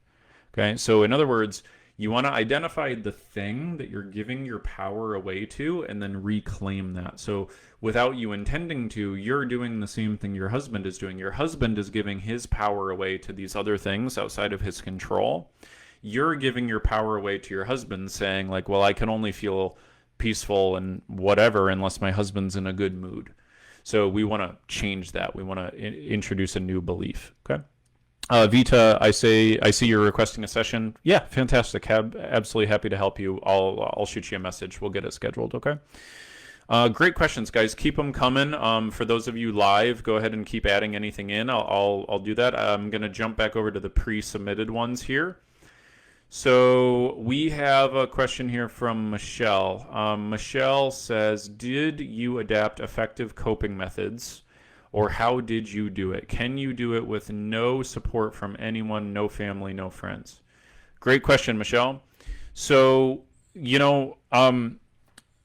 Okay, so in other words, you want to identify the thing that you're giving your power away to and then reclaim that. So without you intending to, you're doing the same thing your husband is doing. Your husband is giving his power away to these other things outside of his control. You're giving your power away to your husband, saying like, well, I can only feel peaceful and whatever unless my husband's in a good mood. So we want to change that. We want to introduce a new belief. Okay. Vita, I see you're requesting a session. Yeah, fantastic. Absolutely happy to help you. I'll shoot you a message. We'll get it scheduled. Okay. Great questions, guys. Keep them coming. For those of you live, go ahead and keep adding anything in. I'll do that. I'm gonna jump back over to the pre-submitted ones here. So we have a question here from Michelle. Michelle says, "Did you adapt effective coping methods?" Or how did you do it? Can you do it with no support from anyone, no family, no friends? Great question, Michelle. So,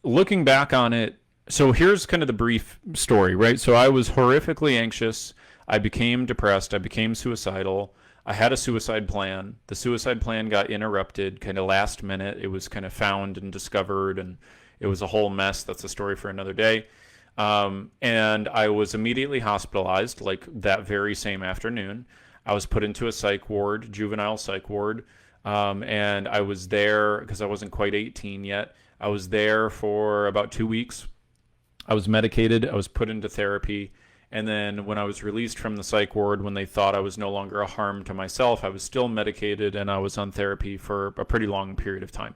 looking back on it, so here's kind of the brief story, right? So I was horrifically anxious. I became depressed. I became suicidal. I had a suicide plan. The suicide plan got interrupted kind of last minute. It was kind of found and discovered, and it was a whole mess. That's a story for another day. And I was immediately hospitalized, like that very same afternoon. I was put into a psych ward, juvenile psych ward, and I was there because I wasn't quite 18 yet. I was there for about 2 weeks. I was medicated. I was put into therapy. And then when I was released from the psych ward, when they thought I was no longer a harm to myself, I was still medicated and I was on therapy for a pretty long period of time.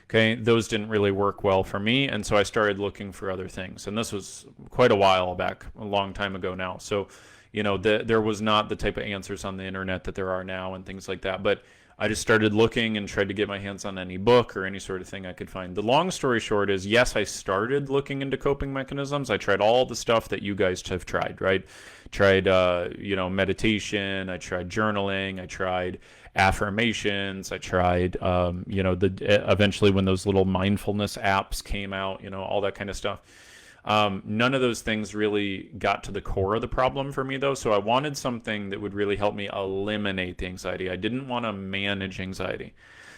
Okay, those didn't really work well for me, and so I started looking for other things. And this was quite a while back, a long time ago now. So, there was not the type of answers on the internet that there are now and things like that. But I just started looking and tried to get my hands on any book or any sort of thing I could find. The long story short is, yes, I started looking into coping mechanisms. I tried all the stuff that you guys have tried, right? Tried, meditation. I tried journaling. I tried affirmations. I tried, eventually when those little mindfulness apps came out, all that kind of stuff. None of those things really got to the core of the problem for me, though. So I wanted something that would really help me eliminate the anxiety. I didn't want to manage anxiety.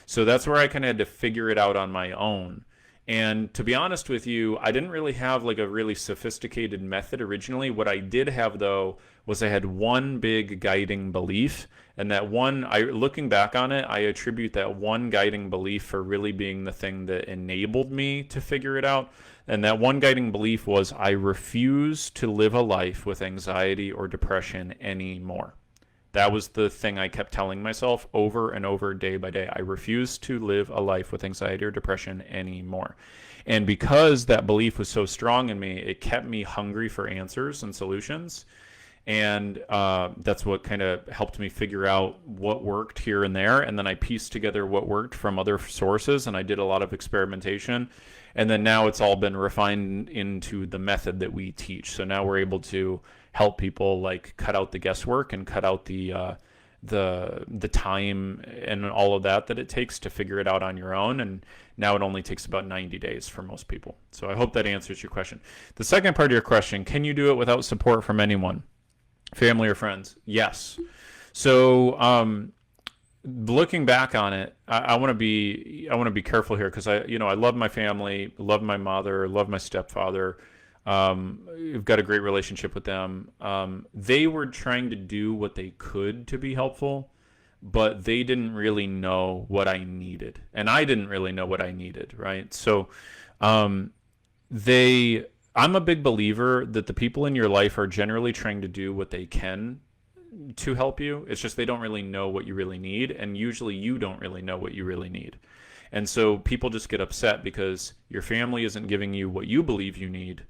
So that's where I kind of had to figure it out on my own. And to be honest with you, I didn't really have like a really sophisticated method originally. What I did have, though, was I had one big guiding belief. And that one, looking back on it, I attribute that one guiding belief for really being the thing that enabled me to figure it out. And that one guiding belief was, I refuse to live a life with anxiety or depression anymore. That was the thing I kept telling myself over and over, day by day. I refuse to live a life with anxiety or depression anymore. And because that belief was so strong in me, it kept me hungry for answers and solutions. And that's what kind of helped me figure out what worked here and there. And then I pieced together what worked from other sources, and I did a lot of experimentation. And then now it's all been refined into the method that we teach. So now we're able to help people like cut out the guesswork and cut out the time and all of that it takes to figure it out on your own. And now it only takes about 90 days for most people. So I hope that answers your question. The second part of your question, can you do it without support from anyone? Family or friends? Yes. So looking back on it, I want to be careful here, because I love my family, love my mother, love my stepfather. We've got a great relationship with them. They were trying to do what they could to be helpful, but they didn't really know what I needed, and I didn't really know what I needed, right? So I'm a big believer that the people in your life are generally trying to do what they can to help you. It's just they don't really know what you really need, and usually you don't really know what you really need. And so people just get upset because your family isn't giving you what you believe you need,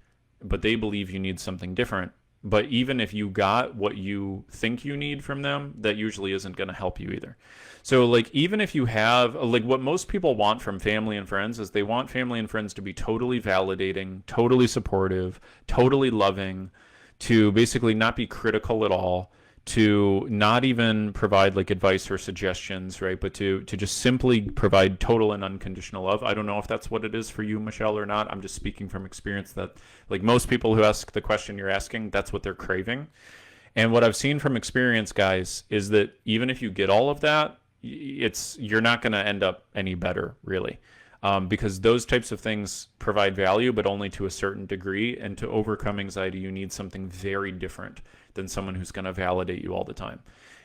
but they believe you need something different. But even if you got what you think you need from them, that usually isn't going to help you either. So like, even if you have, like, what most people want from family and friends is they want family and friends to be totally validating, totally supportive, totally loving, to basically not be critical at all, to not even provide like advice or suggestions, right? But to just simply provide total and unconditional love. I don't know if that's what it is for you, Michelle, or not. I'm just speaking from experience that like most people who ask the question you're asking, that's what they're craving. And what I've seen from experience, guys, is that even if you get all of that, you're not going to end up any better, really. Because those types of things provide value, but only to a certain degree. And to overcome anxiety, you need something very different than someone who's going to validate you all the time.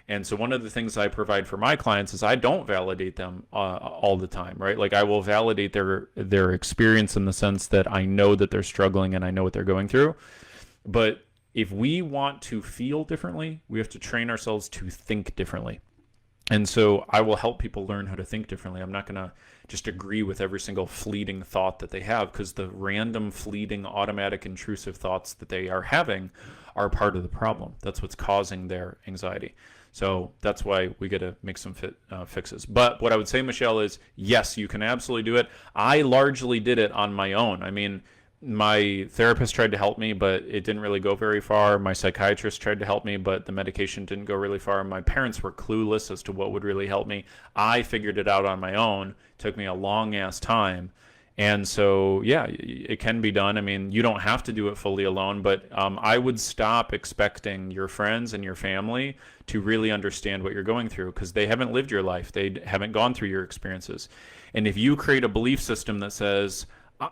And so one of the things I provide for my clients is I don't validate them all the time, right? Like, I will validate their experience in the sense that I know that they're struggling and I know what they're going through. But if we want to feel differently, we have to train ourselves to think differently. And so I will help people learn how to think differently. I'm not going to just agree with every single fleeting thought that they have, because the random, fleeting, automatic, intrusive thoughts that they are having are part of the problem. That's what's causing their anxiety. So that's why we got to make some fixes. But what I would say, Michelle, is yes, you can absolutely do it. I largely did it on my own. I mean, my therapist tried to help me, but it didn't really go very far. My psychiatrist tried to help me, but the medication didn't go really far. My parents were clueless as to what would really help me. I figured it out on my own. It took me a long ass time. And so, yeah, it can be done. I mean, you don't have to do it fully alone, but I would stop expecting your friends and your family to really understand what you're going through, because they haven't lived your life. They haven't gone through your experiences. And if you create a belief system that says,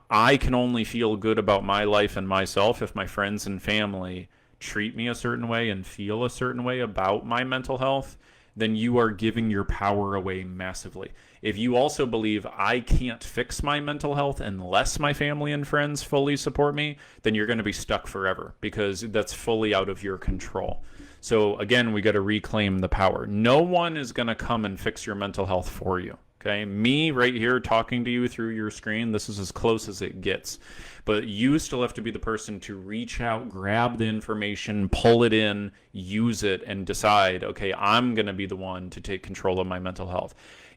I can only feel good about my life and myself if my friends and family treat me a certain way and feel a certain way about my mental health, then you are giving your power away massively. If you also believe I can't fix my mental health unless my family and friends fully support me, then you're going to be stuck forever, because that's fully out of your control. So again, we got to reclaim the power. No one is going to come and fix your mental health for you. Okay, me right here talking to you through your screen, this is as close as it gets. But you still have to be the person to reach out, grab the information, pull it in, use it, and decide, okay, I'm going to be the one to take control of my mental health.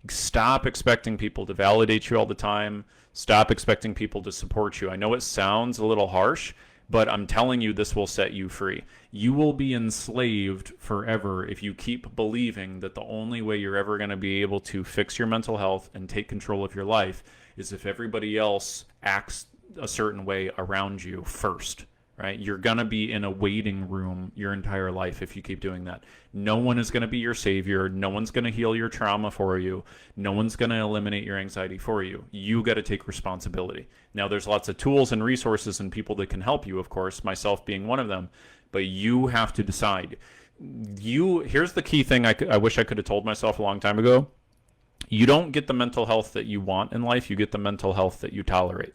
Stop expecting people to validate you all the time. Stop expecting people to support you. I know it sounds a little harsh, but I'm telling you, this will set you free. You will be enslaved forever if you keep believing that the only way you're ever going to be able to fix your mental health and take control of your life is if everybody else acts a certain way around you first, right? You're going to be in a waiting room your entire life if you keep doing that. No one is going to be your savior. No one's going to heal your trauma for you. No one's going to eliminate your anxiety for you. You got to take responsibility. Now, there's lots of tools and resources and people that can help you, of course, myself being one of them, but you have to decide. Here's the key thing I wish I could have told myself a long time ago. You don't get the mental health that you want in life. You get the mental health that you tolerate.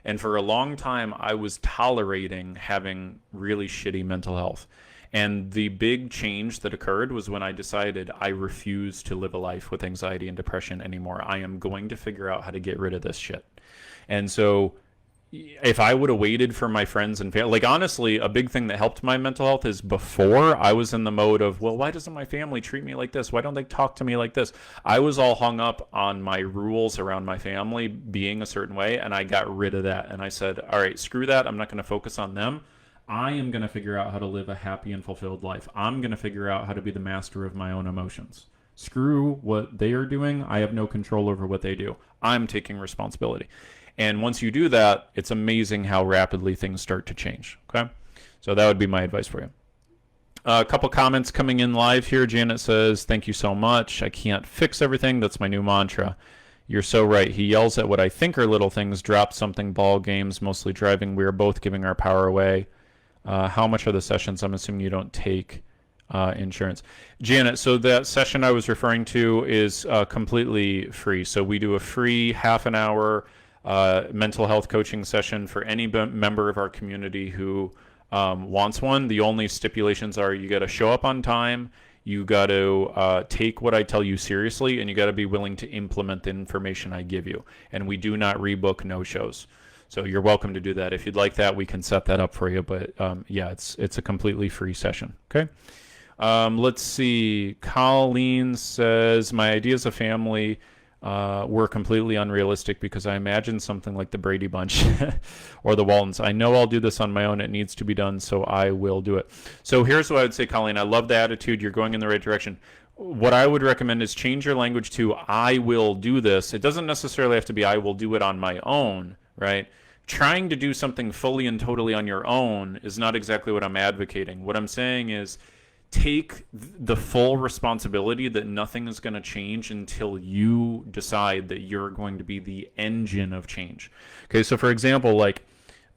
And for a long time, I was tolerating having really shitty mental health. And the big change that occurred was when I decided I refuse to live a life with anxiety and depression anymore. I am going to figure out how to get rid of this shit. And so if I would have waited for my friends and family, like honestly, a big thing that helped my mental health is before I was in the mode of, well, why doesn't my family treat me like this? Why don't they talk to me like this? I was all hung up on my rules around my family being a certain way, and I got rid of that. And I said, all right, screw that. I'm not going to focus on them. I am going to figure out how to live a happy and fulfilled life. I'm going to figure out how to be the master of my own emotions. Screw what they are doing. I have no control over what they do. I'm taking responsibility. And once you do that, it's amazing how rapidly things start to change. Okay, so that would be my advice for you. A couple comments coming in live here. Janet says, thank you so much. I can't fix everything. That's my new mantra. You're so right. He yells at what I think are little things, drop something, ball games, mostly driving. We are both giving our power away. How much are the sessions? I'm assuming you don't take insurance. Janet, so that session I was referring to is completely free. So we do a free half an hour mental health coaching session for any member of our community who wants one. The only stipulations are you got to show up on time, you got to take what I tell you seriously, and you got to be willing to implement the information I give you. And we do not rebook no-shows. So you're welcome to do that. If you'd like that, we can set that up for you. But yeah, it's a completely free session. Okay. Let's see. Colleen says, my ideas of family were completely unrealistic because I imagined something like the Brady Bunch or the Waltons. I know I'll do this on my own. It needs to be done, so I will do it. So here's what I would say, Colleen. I love the attitude. You're going in the right direction. What I would recommend is change your language to I will do this. It doesn't necessarily have to be I will do it on my own, right? Trying to do something fully and totally on your own is not exactly what I'm advocating. What I'm saying is take the full responsibility that nothing is going to change until you decide that you're going to be the engine of change. Okay, so for example, like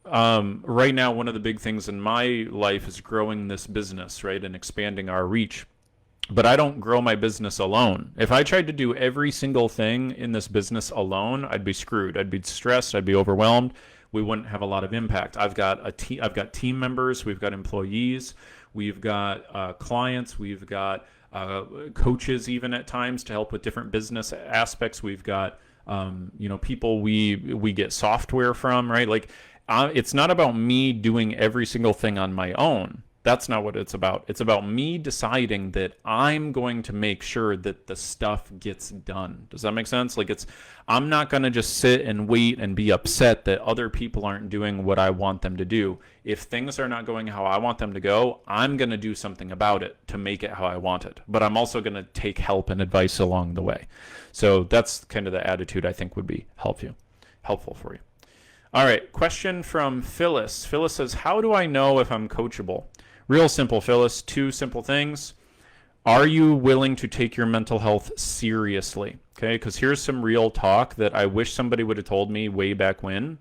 right now, one of the big things in my life is growing this business, right, and expanding our reach. But I don't grow my business alone. If I tried to do every single thing in this business alone, I'd be screwed. I'd be stressed. I'd be overwhelmed. We wouldn't have a lot of impact. I've got team members. We've got employees. We've got clients. We've got coaches even at times to help with different business aspects. We've got people we get software from, right? Like it's not about me doing every single thing on my own. That's not what it's about. It's about me deciding that I'm going to make sure that the stuff gets done. Does that make sense? Like I'm not going to just sit and wait and be upset that other people aren't doing what I want them to do. If things are not going how I want them to go, I'm going to do something about it to make it how I want it. But I'm also going to take help and advice along the way. So that's kind of the attitude I think would be helpful for you. All right, question from Phyllis. Phyllis says, how do I know if I'm coachable? Real simple, Phyllis. 2 simple things. Are you willing to take your mental health seriously? Okay, because here's some real talk that I wish somebody would have told me way back when.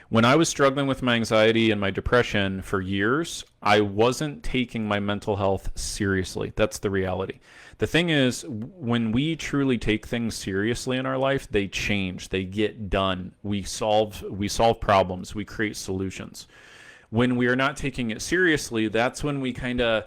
When I was struggling with my anxiety and my depression for years, I wasn't taking my mental health seriously. That's the reality. The thing is, when we truly take things seriously in our life, they change, they get done. We solve problems, we create solutions. When we are not taking it seriously, that's when we kind of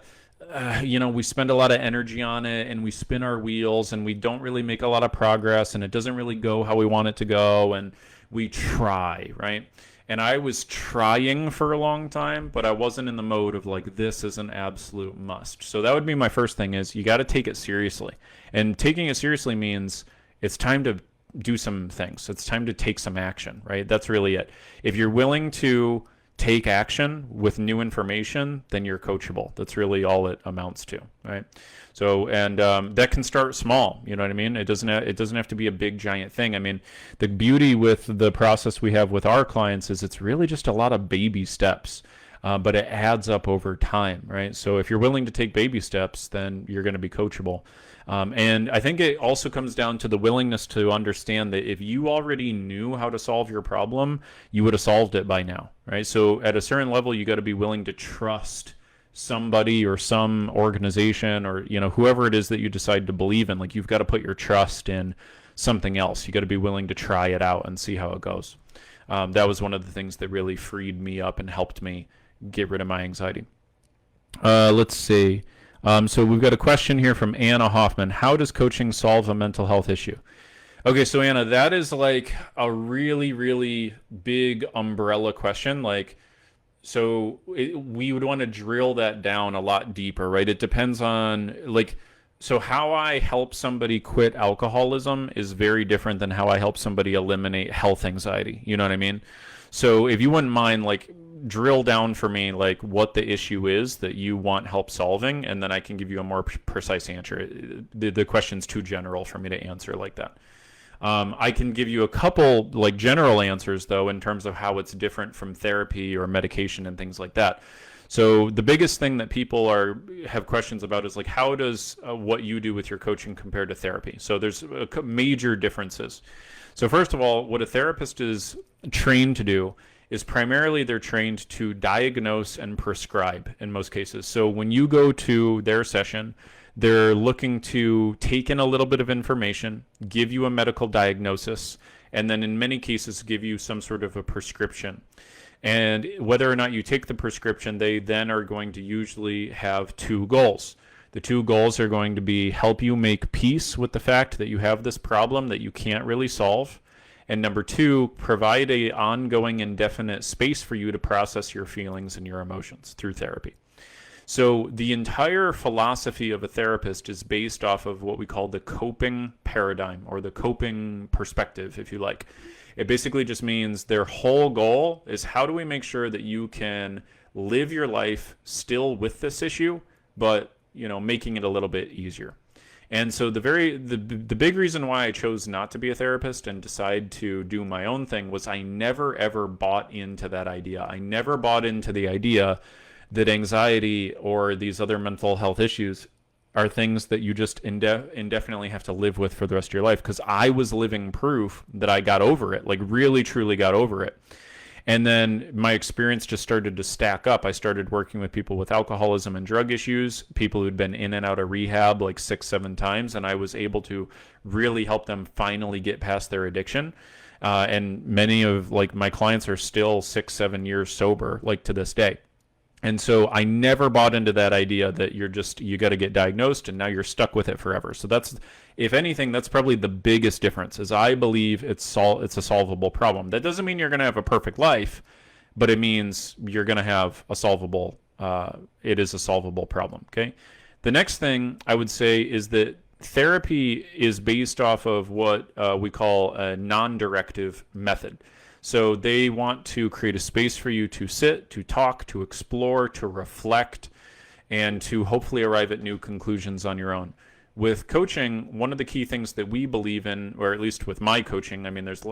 we spend a lot of energy on it and we spin our wheels and we don't really make a lot of progress and it doesn't really go how we want it to go, and we try, right? And I was trying for a long time, but I wasn't in the mode of like, this is an absolute must. So that would be my first thing, is you got to take it seriously. And taking it seriously means it's time to do some things. It's time to take some action, right? That's really it. If you're willing to take action with new information, then you're coachable. That's really all it amounts to, right? So, and that can start small. You know what I mean? It doesn't have to be a big giant thing. I mean, the beauty with the process we have with our clients is it's really just a lot of baby steps, but it adds up over time, right? So if you're willing to take baby steps, then you're going to be coachable. And I think it also comes down to the willingness to understand that if you already knew how to solve your problem, you would have solved it by now, right? So at a certain level, you got to be willing to trust somebody or some organization or, whoever it is that you decide to believe in. Like, you've got to put your trust in something else. You got to be willing to try it out and see how it goes. That was one of the things that really freed me up and helped me get rid of my anxiety. Let's see. So we've got a question here from Anna Hoffman. How does coaching solve a mental health issue? Okay, so Anna, that is like a really, really big umbrella question. We would want to drill that down a lot deeper, right? It depends on, so how I help somebody quit alcoholism is very different than how I help somebody eliminate health anxiety. You know what I mean? So if you wouldn't mind, drill down for me what the issue is that you want help solving, and then I can give you a more precise answer. The question's too general for me to answer like that. I can give you a couple general answers though in terms of how it's different from therapy or medication and things like that. So the biggest thing that people have questions about is how does what you do with your coaching compare to therapy? So there's major differences. So first of all, what a therapist is trained to do is primarily they're trained to diagnose and prescribe in most cases. So when you go to their session, they're looking to take in a little bit of information, give you a medical diagnosis, and then in many cases give you some sort of a prescription. And whether or not you take the prescription, they then are going to usually have two goals. The two goals are going to be help you make peace with the fact that you have this problem that you can't really solve. And number two, provide a ongoing indefinite space for you to process your feelings and your emotions through therapy. So the entire philosophy of a therapist is based off of what we call the coping paradigm, or the coping perspective, if you like. It basically just means their whole goal is, how do we make sure that you can live your life still with this issue, but making it a little bit easier. And so the big reason why I chose not to be a therapist and decide to do my own thing was I never ever bought into that idea. I never bought into the idea that anxiety or these other mental health issues are things that you just indefinitely have to live with for the rest of your life, because I was living proof that I got over it, really truly got over it. And then my experience just started to stack up. I started working with people with alcoholism and drug issues, people who'd been in and out of rehab 6-7 times, and I was able to really help them finally get past their addiction. And many of my clients are still 6-7 years sober, to this day. And so I never bought into that idea that you got to get diagnosed and now you're stuck with it forever. So that's, if anything, that's probably the biggest difference, is I believe it's a solvable problem. That doesn't mean you're going to have a perfect life, but it means you're going to have it is a solvable problem. Okay. The next thing I would say is that therapy is based off of what we call a non-directive method. So they want to create a space for you to sit, to talk, to explore, to reflect, and to hopefully arrive at new conclusions on your own. With coaching, one of the key things that we believe in, or at least with my coaching, I mean, there's,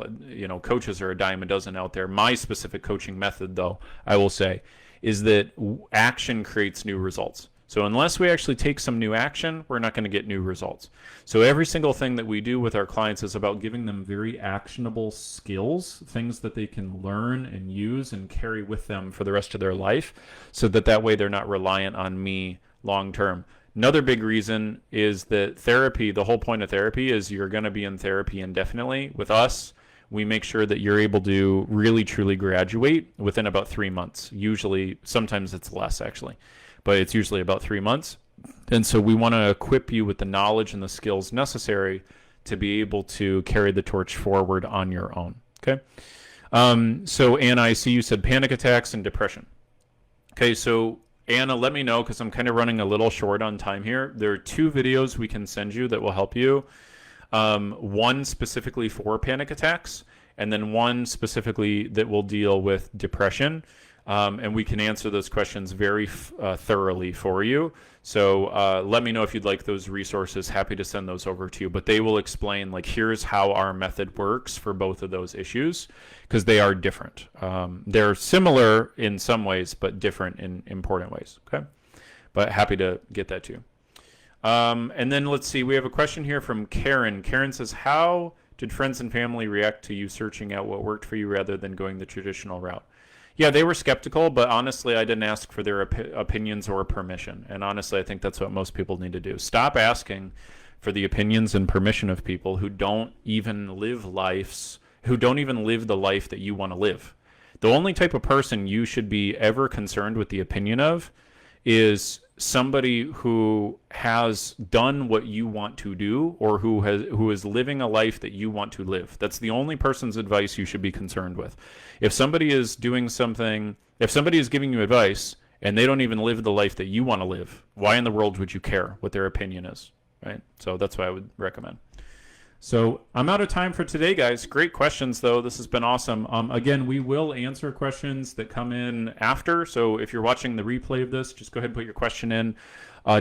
coaches are a dime a dozen out there. My specific coaching method, though, I will say, is that action creates new results. So unless we actually take some new action, we're not going to get new results. So every single thing that we do with our clients is about giving them very actionable skills, things that they can learn and use and carry with them for the rest of their life, so that way they're not reliant on me long term. Another big reason is that therapy, the whole point of therapy is you're going to be in therapy indefinitely. With us, we make sure that you're able to really truly graduate within about 3 months. Usually, sometimes it's less actually, but it's usually about 3 months. And so we want to equip you with the knowledge and the skills necessary to be able to carry the torch forward on your own. Okay. So Anna, I see you said panic attacks and depression. Okay, so Anna, let me know because I'm kind of running a little short on time here. There are 2 videos we can send you that will help you. One specifically for panic attacks, and then one specifically that will deal with depression. And we can answer those questions very thoroughly for you. So let me know if you'd like those resources. Happy to send those over to you. But they will explain, like, here's how our method works for both of those issues, because they are different. They're similar in some ways, but different in important ways. Okay, but happy to get that to you. And then let's see, we have a question here from Karen. Karen says, how did friends and family react to you searching out what worked for you rather than going the traditional route? Yeah, they were skeptical, but honestly, I didn't ask for their opinions or permission. And honestly, I think that's what most people need to do. Stop asking for the opinions and permission of people who don't even live the life that you want to live. The only type of person you should be ever concerned with the opinion of is somebody who has done what you want to do, or who is living a life that you want to live. That's the only person's advice you should be concerned with. If somebody is doing something, if somebody is giving you advice and they don't even live the life that you want to live, why in the world would you care what their opinion is, right? So that's what I would recommend. So I'm out of time for today, guys. Great questions, though. This has been awesome. Again, we will answer questions that come in after. So if you're watching the replay of this, just go ahead and put your question in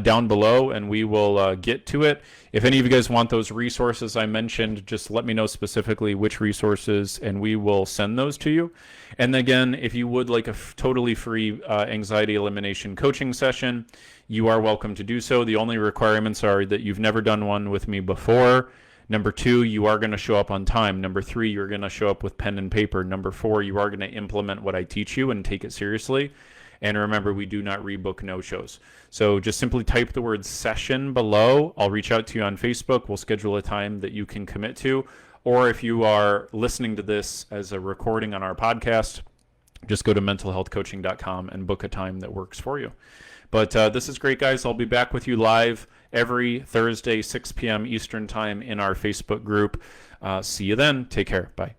down below, and we will get to it. If any of you guys want those resources I mentioned, just let me know specifically which resources, and we will send those to you. And again, if you would like a totally free anxiety elimination coaching session, you are welcome to do so. The only requirements are that you've never done one with me before. Number 2, you are going to show up on time. Number 3, you're going to show up with pen and paper. Number 4, you are going to implement what I teach you and take it seriously. And remember, we do not rebook no-shows. So just simply type the word session below. I'll reach out to you on Facebook. We'll schedule a time that you can commit to. Or if you are listening to this as a recording on our podcast, just go to mentalhealthcoaching.com and book a time that works for you. But this is great, guys. I'll be back with you live every Thursday, 6 p.m. Eastern Time in our Facebook group. See you then. Take care. Bye.